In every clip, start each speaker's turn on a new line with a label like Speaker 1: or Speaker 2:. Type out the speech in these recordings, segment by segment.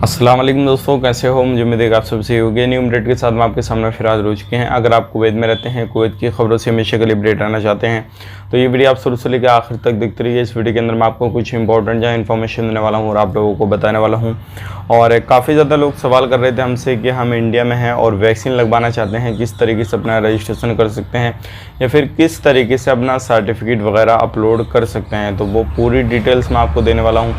Speaker 1: अस्सलाम वालेकुम दोस्तों, कैसे हो? मुझे उम्मीद है कि आप सबसे होगी। न्यू अपडेट के साथ हम आपके सामने फिर हाजिर हो चुके हैं। अगर आप कुवैत में रहते हैं, कुवैत की खबरों से हमेशा के लिए अपडेट आना चाहते हैं तो ये वीडियो आप शुरू से लेकर आखिर तक देखते रहिए। इस वीडियो के अंदर मैं आपको कुछ इंपॉर्टेंट जहाँ इन्फॉर्मेशन देने वाला हूँ और आप लोगों को बताने वाला हूँ। और काफ़ी ज़्यादा लोग सवाल कर रहे थे हमसे कि हम इंडिया में हैं और वैक्सीन लगवाना चाहते हैं, किस तरीके से अपना रजिस्ट्रेशन कर सकते हैं या फिर किस तरीके से अपना सर्टिफिकेट वगैरह अपलोड कर सकते हैं। तो वो पूरी डिटेल्स मैं आपको देने वाला हूँ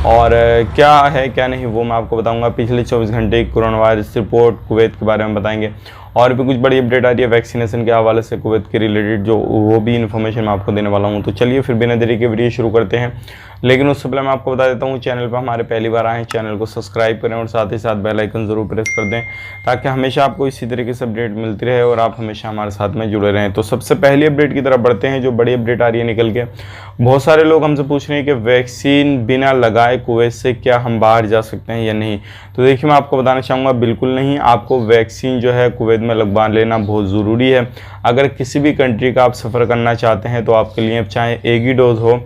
Speaker 1: और क्या है क्या नहीं वो मैं आपको बताऊंगा। पिछले 24 घंटे की कोरोना वायरस रिपोर्ट कुवैत के बारे में बताएंगे और भी कुछ बड़ी अपडेट आ रही है वैक्सीनेशन के हवाले से कुवैत के रिलेटेड, जो वो भी इन्फॉर्मेशन मैं आपको देने वाला हूं। तो चलिए फिर बिना देरी के वीडियो शुरू करते हैं। लेकिन उससे पहले मैं आपको बता देता हूं, चैनल पर हमारे पहली बार आए हैं, चैनल को सब्सक्राइब करें और साथ ही साथ बेल आइकन ज़रूर प्रेस कर दें ताकि हमेशा आपको इसी तरीके से अपडेट मिलती रहे और आप हमेशा हमारे साथ में जुड़े रहें। तो सबसे पहली अपडेट की तरफ बढ़ते हैं, जो बड़ी अपडेट आ रही है निकल के। बहुत सारे लोग हमसे पूछ रहे हैं कि वैक्सीन बिना लगाए कुवैत से क्या हम बाहर जा सकते हैं या नहीं। तो देखिए मैं आपको बताना चाहूँगा, बिल्कुल नहीं। आपको वैक्सीन जो है कुवैत में लगवा लेना बहुत ज़रूरी है। अगर किसी भी कंट्री का आप सफ़र करना चाहते हैं तो आपके लिए चाहे एक ही डोज हो,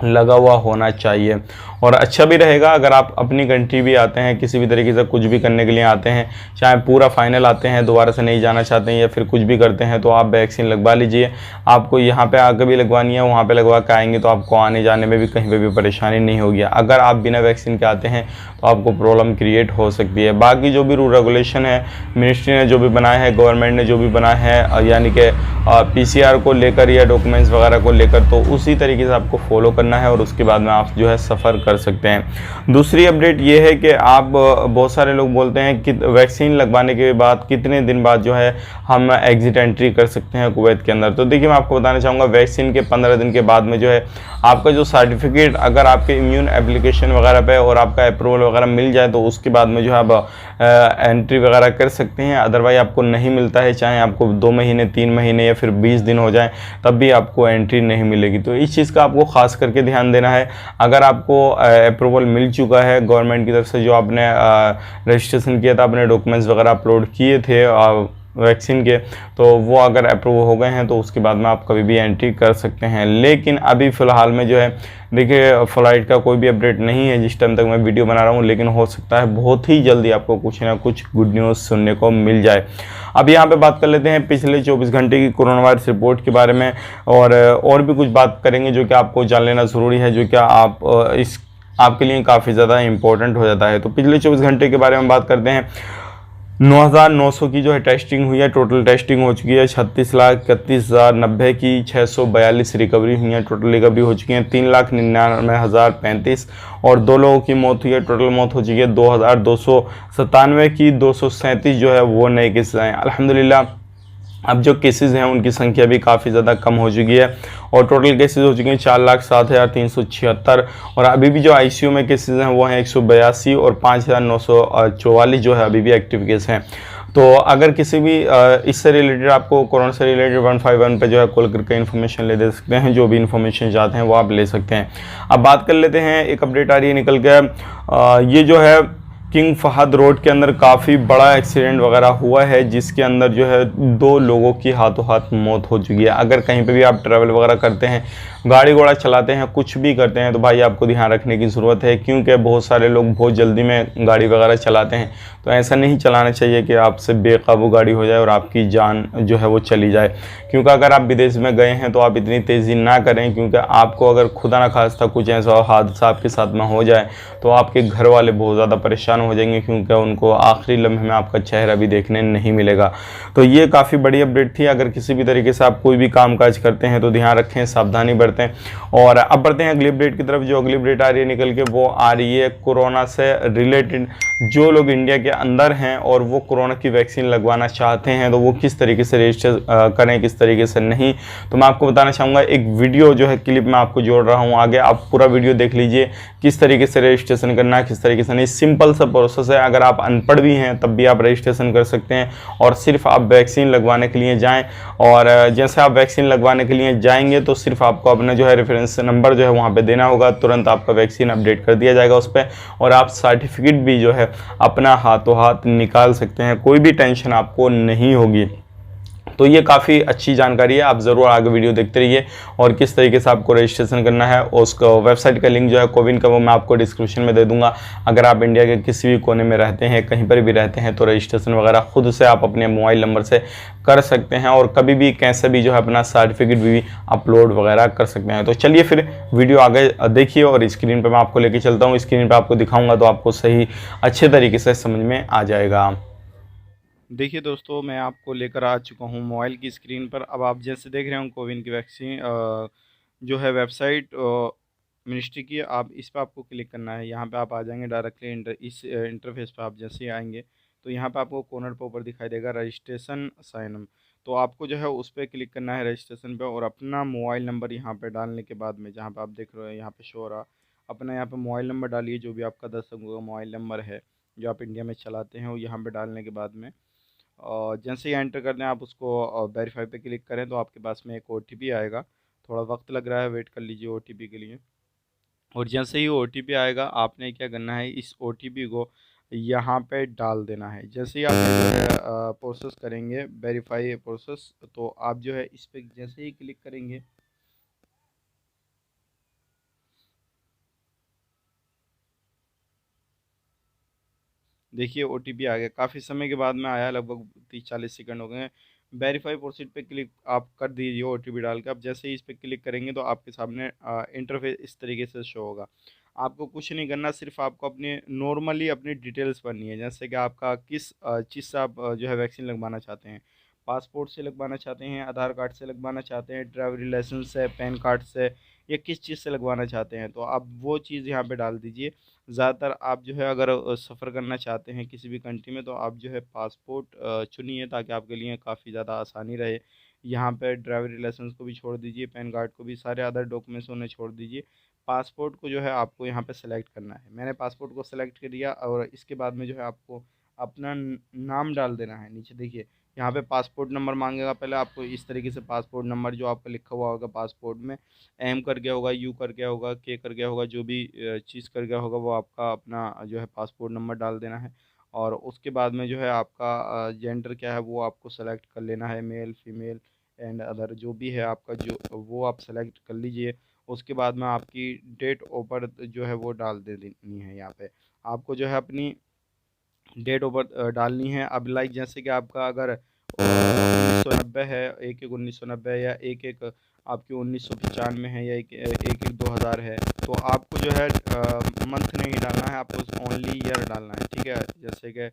Speaker 1: लगा हुआ होना चाहिए और अच्छा भी रहेगा। अगर आप अपनी कंट्री भी आते हैं, किसी भी तरीके से कुछ भी करने के लिए आते हैं, चाहे पूरा फाइनल आते हैं, दोबारा से नहीं जाना चाहते हैं या फिर कुछ भी करते हैं, तो आप वैक्सीन लगवा लीजिए। आपको यहाँ पे आकर भी लगवानी है, वहाँ पे लगवा के आएंगे तो आपको आने जाने में भी कहीं पे भी परेशानी नहीं होगी। अगर आप बिना वैक्सीन के आते हैं तो आपको प्रॉब्लम क्रिएट हो सकती है। बाकी जो भी रूल रेगुलेशन है, मिनिस्ट्री ने जो भी बनाया है, गवर्नमेंट ने जो भी बनाया है, यानी कि PCR को लेकर या डॉक्यूमेंट्स वगैरह को लेकर, तो उसी तरीके से आपको फॉलो करना है और उसके बाद में आप जो है सफ़र कर सकते हैं। दूसरी अपडेट ये है कि आप बहुत सारे लोग बोलते हैं कि वैक्सीन लगवाने के बाद कितने दिन बाद जो है हम एग्जिट एंट्री कर सकते हैं कुवैत के अंदर। तो देखिए मैं आपको बताना चाहूँगा, वैक्सीन के 15 दिन के बाद में जो है आपका जो सर्टिफिकेट, अगर आपके इम्यून एप्लीकेशन वगैरह पे और आपका अप्रूवल वगैरह मिल जाए तो उसके बाद में जो है आप एंट्री वगैरह कर सकते हैं। अदरवाइज आपको नहीं मिलता है, चाहे आपको 2 महीने 3 महीने या फिर 20 दिन हो जाए तब भी आपको एंट्री नहीं मिलेगी। तो इस चीज़ का आपको खास करके ध्यान देना है। अगर आपको अप्रूवल मिल चुका है गवर्नमेंट की तरफ से, जो आपने रजिस्ट्रेशन किया था, अपने डॉक्यूमेंट्स वगैरह अपलोड किए थे वैक्सीन के, तो वो अगर अप्रूव हो गए हैं तो उसके बाद में आप कभी भी एंट्री कर सकते हैं। लेकिन अभी फ़िलहाल में जो है देखिए फ़्लाइट का कोई भी अपडेट नहीं है जिस टाइम तक मैं वीडियो बना रहा हूँ, लेकिन हो सकता है बहुत ही जल्दी आपको कुछ ना कुछ गुड न्यूज़ सुनने को मिल जाए। अब यहाँ पे बात कर लेते हैं पिछले 24 घंटे की कोरोना वायरस रिपोर्ट के बारे में और भी कुछ बात करेंगे जो कि आपको जान लेना ज़रूरी है, जो कि आपके लिए काफ़ी ज़्यादा इंपॉर्टेंट हो जाता है। तो पिछले 24 घंटे के बारे में बात करते हैं। 9,900 की जो है टेस्टिंग हुई है, टोटल टेस्टिंग हो चुकी है 36,31,090 की, 642 रिकवरी हुई है, टोटल रिकवरी हो चुकी है 3,99,035 और 2 लोगों की मौत हुई है। टोटल मौत हो चुकी है 2,297 की, 237 जो है वो नए केसेस हैं। अल्हम्दुलिल्लाह अब जो केसेस हैं उनकी संख्या भी काफ़ी ज़्यादा कम हो चुकी है और टोटल केसेस हो चुके हैं 4,07,376 और अभी भी जो ICU में केसेस हैं वो हैं 182 और 5,944 जो है अभी भी एक्टिव केस हैं। तो अगर किसी भी इससे रिलेटेड, आपको कोरोना से रिलेटेड 151 पे जो है कॉल करके इन्फॉर्मेशन ले दे सकते हैं। जो भी इन्फॉर्मेशन चाहते हैं वो आप ले सकते हैं। अब बात कर लेते हैं, एक अपडेट आ रही है निकल के, ये जो है किंग फहद रोड के अंदर काफ़ी बड़ा एक्सीडेंट वगैरह हुआ है, जिसके अंदर जो है 2 लोगों की हाथों हाथ मौत हो चुकी है। अगर कहीं पे भी आप ट्रैवल वगैरह करते हैं, गाड़ी घोड़ा चलाते हैं, कुछ भी करते हैं, तो भाई आपको ध्यान रखने की ज़रूरत है, क्योंकि बहुत सारे लोग बहुत जल्दी में गाड़ी वगैरह चलाते हैं। तो ऐसा नहीं चलाना चाहिए कि आपसे बेकाबू गाड़ी हो जाए और आपकी जान जो है वो चली जाए। क्योंकि अगर आप विदेश में गए हैं तो आप इतनी तेज़ी ना करें, क्योंकि आपको अगर खुदा ना खास्ता कुछ ऐसा हादसा आपके साथ में हो जाए तो आपके घर वाले बहुत ज़्यादा परेशान हो जाएंगे, क्योंकि उनको आखिरी लम्हे में आपका चेहरा भी देखने नहीं मिलेगा। तो ये काफ़ी बड़ी अपडेट थी। अगर किसी भी तरीके से आप कोई भी काम काज करते हैं तो ध्यान रखें, सावधानी बरतें। और अब बढ़ते हैं अगली अपडेट की तरफ। जो अगली अपडेट आ रही है निकल के, वो आ रही है कोरोना से रिलेटेड। जो लोग इंडिया के अंदर हैं और वो कोरोना की वैक्सीन लगवाना चाहते हैं तो वो किस तरीके से रजिस्टर करें, किस तरीके से नहीं, तो मैं आपको बताना चाहूँगा। एक वीडियो जो है क्लिप मैं आपको जोड़ रहा हूँ, आगे आप पूरा वीडियो देख लीजिए, किस तरीके से रजिस्ट्रेशन करना है, किस तरीके से नहीं। सिंपल सा प्रोसेस है। अगर आप अनपढ़ भी हैं तब भी आप रजिस्ट्रेशन कर सकते हैं और सिर्फ आप वैक्सीन लगवाने के लिए जाएँ। और जैसे आप वैक्सीन लगवाने के लिए जाएंगे तो सिर्फ आपको अपना जो है रेफरेंस नंबर जो है वहाँ पे देना होगा, तुरंत आपका वैक्सीन अपडेट कर दिया जाएगा उस पर और आप सर्टिफिकेट भी जो है अपना हाथों हाथ निकाल सकते हैं। कोई भी टेंशन आपको नहीं होगी। तो ये काफ़ी अच्छी जानकारी है, आप ज़रूर आगे वीडियो देखते रहिए। और किस तरीके से आपको रजिस्ट्रेशन करना है उसका वेबसाइट का लिंक जो है कोविन का, वो मैं आपको डिस्क्रिप्शन में दे दूंगा। अगर आप इंडिया के किसी भी कोने में रहते हैं, कहीं पर भी रहते हैं, तो रजिस्ट्रेशन वगैरह खुद से आप अपने मोबाइल नंबर से कर सकते हैं और कभी भी कैसे भी जो है अपना सर्टिफिकेट भी अपलोड वगैरह कर सकते हैं। तो चलिए फिर वीडियो आगे देखिए और स्क्रीन पर मैं आपको लेके चलता हूँ, स्क्रीन पर आपको दिखाऊंगा तो आपको सही अच्छे तरीके से समझ में आ जाएगा। देखिए दोस्तों, मैं आपको लेकर आ चुका हूँ मोबाइल की स्क्रीन पर। अब आप जैसे देख रहे हो कोविन की वैक्सीन जो है वेबसाइट मिनिस्ट्री की, आप इस पर आपको क्लिक करना है। यहाँ पे आप आ जाएंगे डायरेक्टली इस इंटरफेस पर। आप जैसे ही आएंगे तो यहाँ पे आपको कॉर्नर पर ऊपर दिखाई देगा रजिस्ट्रेशन साइन। तो आपको जो है उस पर क्लिक करना है रजिस्ट्रेशन पे, और अपना मोबाइल नंबर यहाँ पे डालने के बाद में, जहाँ पे आप देख रहे हो यहाँ पे शो हो रहा, अपना यहाँ पे मोबाइल नंबर डालिए, जो भी आपका 10 अंकों का मोबाइल नंबर है जो आप इंडिया में चलाते हैं, वो यहाँ पे डालने के बाद में और जैसे ही एंटर कर दें आप उसको वेरीफाई पे क्लिक करें तो आपके पास में एक ओटीपी आएगा। थोड़ा वक्त लग रहा है, वेट कर लीजिए ओटीपी के लिए। और जैसे ही ओटीपी आएगा आपने क्या करना है, इस ओटीपी को यहाँ पे डाल देना है। जैसे ही आप जो है प्रोसेस करेंगे वेरीफाई प्रोसेस, तो आप जो है इस पर जैसे ही क्लिक करेंगे देखिए ओटीपी आ गया। काफ़ी समय के बाद में आया, लगभग 30-40 सेकंड हो गए हैं। वेरीफाई प्रोसीड पे क्लिक आप कर दीजिए ओटीपी डाल के। अब जैसे ही इस पे क्लिक करेंगे तो आपके सामने इंटरफेस इस तरीके से शो होगा। आपको कुछ नहीं करना, सिर्फ आपको अपने नॉर्मली अपनी डिटेल्स भरनी है। जैसे कि आपका किस चीज़ से आप जो है वैक्सीन लगवाना चाहते हैं। पासपोर्ट से लगवाना चाहते हैं, आधार कार्ड से लगवाना चाहते हैं, ड्राइवरी लाइसेंस से, पैन कार्ड से, या किस चीज़ से लगवाना चाहते हैं, तो आप वो चीज़ यहाँ पे डाल दीजिए। ज़्यादातर आप जो है अगर सफ़र करना चाहते हैं किसी भी कंट्री में, तो आप जो है पासपोर्ट चुनिए, ताकि आपके लिए काफ़ी ज़्यादा आसानी रहे। यहाँ पे ड्राइवरी लाइसेंस को भी छोड़ दीजिए, पैन कार्ड को भी, सारे अदर डॉक्यूमेंट्स उन्हें छोड़ दीजिए। पासपोर्ट को जो है आपको यहाँ पे सेलेक्ट करना है। मैंने पासपोर्ट को सेलेक्ट कर दिया, और इसके बाद में जो है आपको अपना नाम डाल देना है। नीचे देखिए यहाँ पे पासपोर्ट नंबर मांगेगा, पहले आपको इस तरीके से पासपोर्ट नंबर जो आपका लिखा हुआ होगा पासपोर्ट में, एम कर गया होगा, यू कर गया होगा, के कर गया होगा, जो भी चीज़ कर गया होगा, वो आपका अपना जो है पासपोर्ट नंबर डाल देना है। और उसके बाद में जो है आपका जेंडर क्या है वो आपको सेलेक्ट कर लेना है, मेल फीमेल एंड अदर जो भी है आपका, जो वो आप सेलेक्ट कर लीजिए। उसके बाद में आपकी डेट ऑफ बर्थ जो है वो डाल दे देनी है। यहाँ पे आपको जो है अपनी डेट ऑफ बर्थ डालनी है। अब लाइक जैसे कि आपका अगर 1990 है, 1/1/1990, या 1/1 आपकी 1995 है, या 1/1/2000 है, तो आपको जो है मंथ नहीं डालना है, आपको ओनली ईयर डालना है। ठीक है, जैसे कि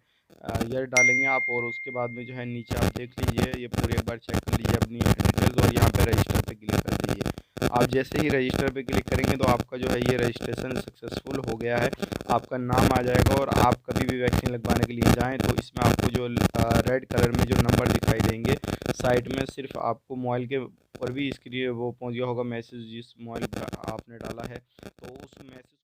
Speaker 1: ईयर डालेंगे आप, और उसके बाद में जो है नीचे आप देख लीजिए, ये पूरी एक बार चेक कर लीजिए अपनी डिटेल्स, और यहाँ पे रजिस्टर पे क्लिक कर दीजिए। आप जैसे ही रजिस्टर पे क्लिक करेंगे तो आपका जो है ये रजिस्ट्रेशन सक्सेसफुल हो गया है। आपका नाम आ जाएगा, और आप कभी भी वैक्सीन लगवाने के लिए जाएँ तो इसमें आपको जो रेड कलर में जो नंबर दिखाई देंगे साइड में, सिर्फ आपको मोबाइल के ऊपर भी इसके लिए वो पहुँच गया होगा मैसेज, जिस मोबाइल पर आपने डाला है, तो उस मैसेज